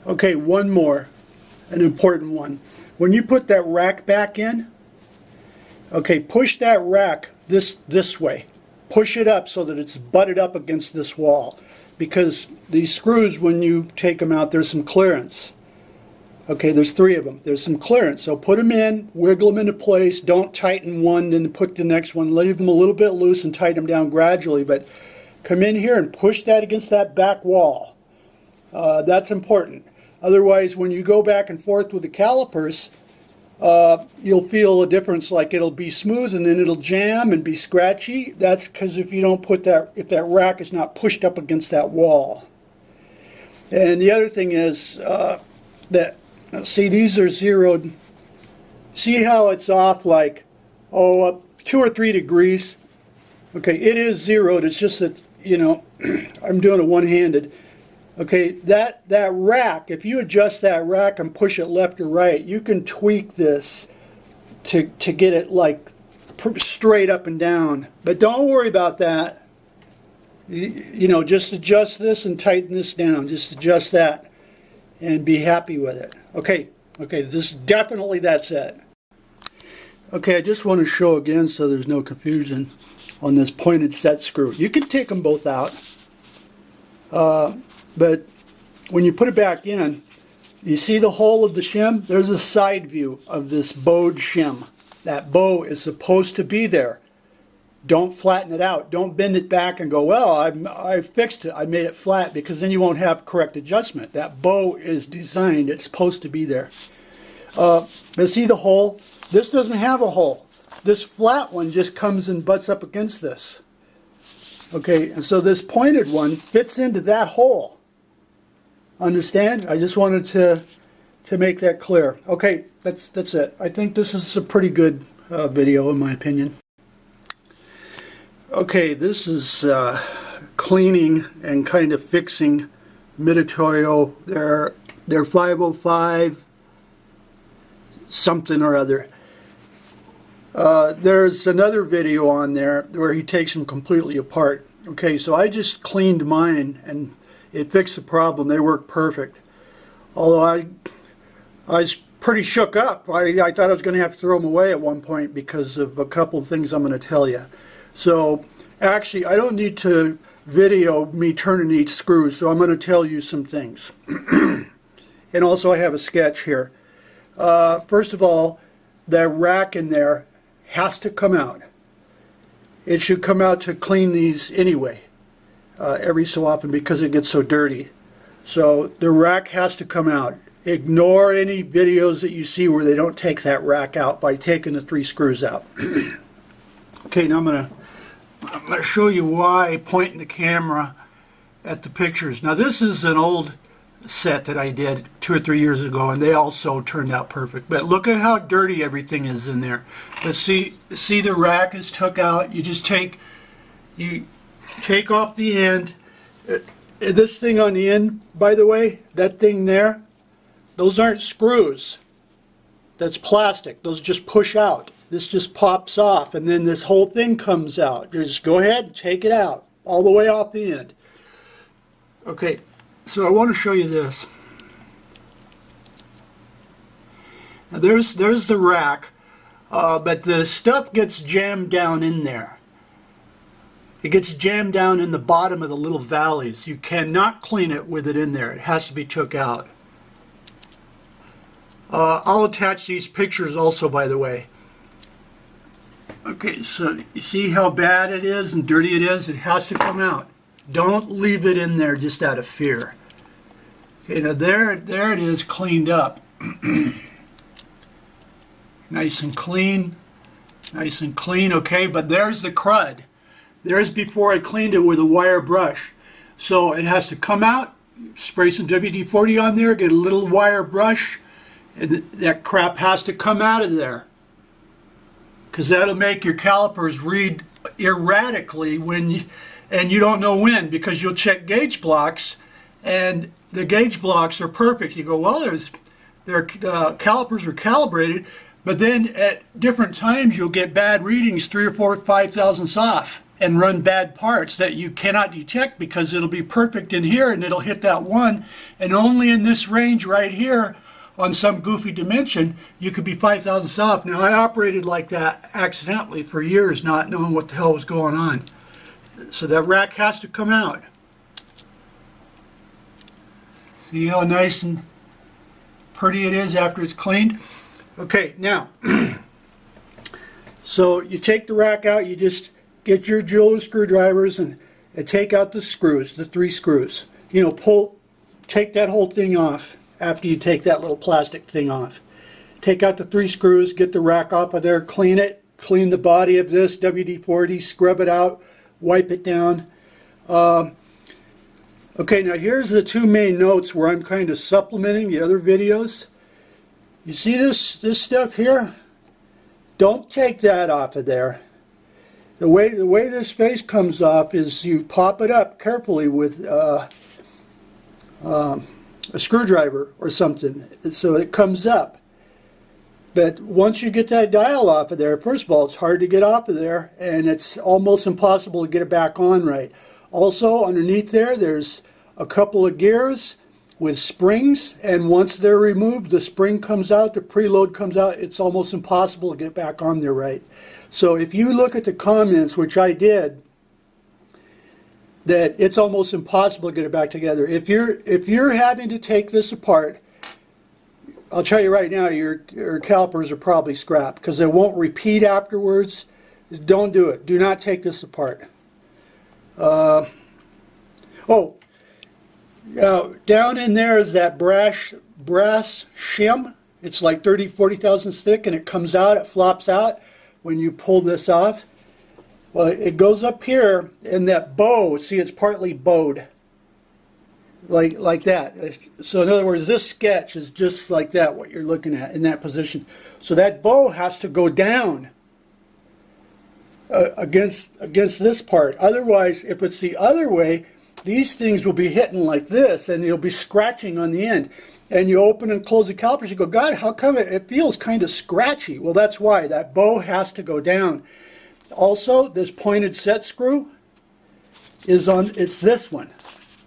Okay, one more, an important one. When you put that rack back in, okay, push that rack this way. Push it up so that it's butted up against this wall. Because these screws, when you take them out, there's some clearance. Okay, there's 3 of them. There's some clearance. So put them in, wiggle them into place. Don't tighten one, then put the next one. Leave them a little bit loose and tighten them down gradually. But come in here and push that against that back wall. That's important. Otherwise, when you go back and forth with the calipers, you'll feel a difference, like it'll be smooth and then it'll jam and be scratchy. That's because if you don't put that, if that rack is not pushed up against that wall. And the other thing is that, see, these are zeroed. See how it's off like, 2 or 3 degrees? Okay, it is zeroed. It's just that, you know, I'm doing it one-handed. Okay, that rack, if you adjust that rack and push it left or right, you can tweak this to get it like straight up and down. But don't worry about that. You know, just adjust this and tighten this down. Just adjust that and be happy with it. Okay, this definitely, that's it. Okay, I just want to show again so there's no confusion on this pointed set screw. You can take them both out. But when you put it back in, you see the hole of the shim? There's a side view of this bowed shim. That bow is supposed to be there. Don't flatten it out. Don't bend it back and go, well, I fixed it. I made it flat, because then you won't have correct adjustment. That bow is designed. It's supposed to be there. But see the hole? This doesn't have a hole. This flat one just comes and butts up against this. Okay, and so this pointed one fits into that hole. Understand? I just wanted to make that clear. Okay, that's it. I think this is a pretty good video in my opinion. Okay, this is cleaning and kind of fixing Mitutoyo. They're 505 something or other. There's another video on there where he takes them completely apart. Okay, so I just cleaned mine and it fixed the problem. They work perfect. Although I was pretty shook up. I thought I was going to have to throw them away at one point because of a couple of things I'm going to tell you. So actually, I don't need to video me turning each screw, so I'm going to tell you some things. And also I have a sketch here. First of all, that rack in there has to come out. It should come out to clean these anyway, every so often, because it gets so dirty. So the rack has to come out. Ignore any videos that you see where they don't take that rack out by taking the 3 screws out. Okay, now I'm gonna show you why pointing the camera at the pictures. Now this is an old set that I did 2 or 3 years ago, and they also turned out perfect. But look at how dirty everything is in there. But see the rack is took out. You take off the end. This thing on the end, by the way, that thing there, those aren't screws. That's plastic. Those just push out. This just pops off, and then this whole thing comes out. You just go ahead and take it out all the way off the end. Okay, so I want to show you this. Now there's the rack, but the stuff gets jammed down in there. It gets jammed down in the bottom of the little valleys. You cannot clean it with it in there. It has to be took out. I'll attach these pictures also, by the way. Okay, so you see how bad it is and dirty it is? It has to come out. Don't leave it in there just out of fear. Okay, now there it is, cleaned up. Nice and clean. Nice and clean, okay, but there's the crud. There's before I cleaned it with a wire brush. So it has to come out, spray some WD-40 on there, get a little wire brush, and that crap has to come out of there. Because that'll make your calipers read erratically and you don't know when, because you'll check gauge blocks and the gauge blocks are perfect. You go, well, their calipers are calibrated, but then at different times you'll get bad readings, 3 or 4, 5 thousandths off. and run bad parts that you cannot detect, because it'll be perfect in here and it'll hit that one, and only in this range right here on some goofy dimension you could be 5 thousandths off. Now, I operated like that accidentally for years, not knowing what the hell was going on. So that rack has to come out. See how nice and pretty it is after it's cleaned? Okay, now so you take the rack out, you just get your jeweler screwdrivers and take out the screws, the 3 screws. You know, take that whole thing off after you take that little plastic thing off. Take out the 3 screws, get the rack off of there, clean it, clean the body of this WD-40, scrub it out, wipe it down. Okay, now here's the 2 main notes where I'm kind of supplementing the other videos. You see this stuff here? Don't take that off of there. The way this face comes off is you pop it up carefully with a screwdriver or something, so it comes up. But once you get that dial off of there, first of all, it's hard to get off of there, and it's almost impossible to get it back on right. Also, underneath there, there's a couple of gears with springs, and once they're removed, the spring comes out, the preload comes out. It's almost impossible to get it back on there right. So if you look at the comments, which I did, that it's almost impossible to get it back together. If you're having to take this apart, I'll tell you right now, your calipers are probably scrap, because they won't repeat afterwards. Don't do it. Do not take this apart. Down in there is that brass shim. It's like 40 thousandths thick, and it comes out, it flops out when you pull this off. Well, it goes up here, and that bow, see, it's partly bowed. Like that. So in other words, this sketch is just like that, what you're looking at in that position. So that bow has to go down against this part. Otherwise, if it's the other way, these things will be hitting like this, and you'll be scratching on the end. And you open and close the calipers, you go, God, how come it feels kind of scratchy? Well, that's why. That bow has to go down. Also, this pointed set screw is it's this one.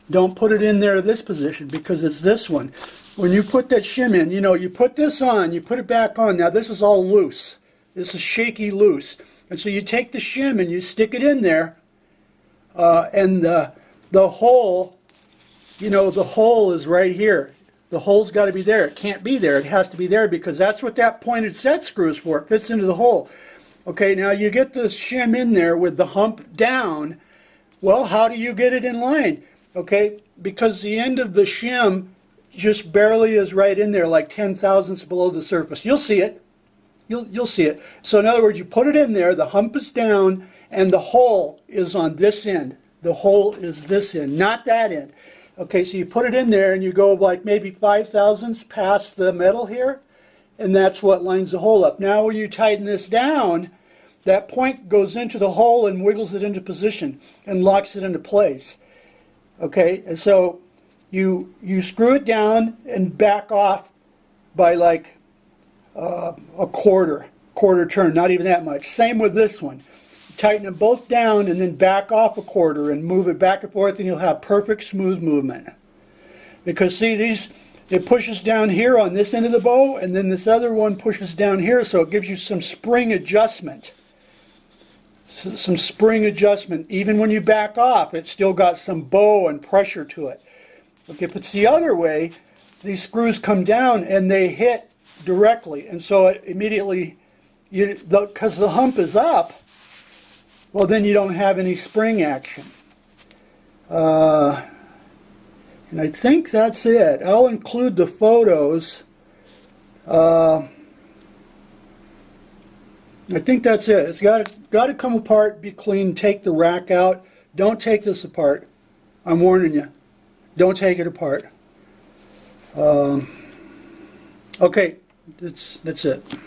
Don't put it in there this position, because it's this one. When you put that shim in, you know, you put this on, you put it back on. Now this is all loose. This is shaky loose. And so you take the shim and you stick it in there, and the hole, you know, the hole is right here. The hole's got to be there. It can't be there. It has to be there, because that's what that pointed set screw is for. It fits into the hole. Okay, now you get this shim in there with the hump down. Well, how do you get it in line? Okay, because the end of the shim just barely is right in there, like 10 thousandths below the surface. You'll see it. You'll see it. So in other words, you put it in there, the hump is down, and the hole is on this end. The hole is this end, not that end. Okay, so you put it in there, and you go like maybe 5 thousandths past the metal here, and that's what lines the hole up. Now when you tighten this down, that point goes into the hole and wiggles it into position and locks it into place. Okay, and so you screw it down and back off by like a quarter turn, not even that much. Same with this one. Tighten them both down and then back off a quarter and move it back and forth, and you'll have perfect smooth movement. Because see, it pushes down here on this end of the bow, and then this other one pushes down here, so it gives you some spring adjustment. Some spring adjustment. Even when you back off, it's still got some bow and pressure to it. Okay, if it's the other way, these screws come down and they hit directly, and so it immediately, because the hump is up, well, then you don't have any spring action. And I think that's it. I'll include the photos. I think that's it. It's got to come apart, be clean, take the rack out. Don't take this apart. I'm warning you. Don't take it apart. Okay, that's it.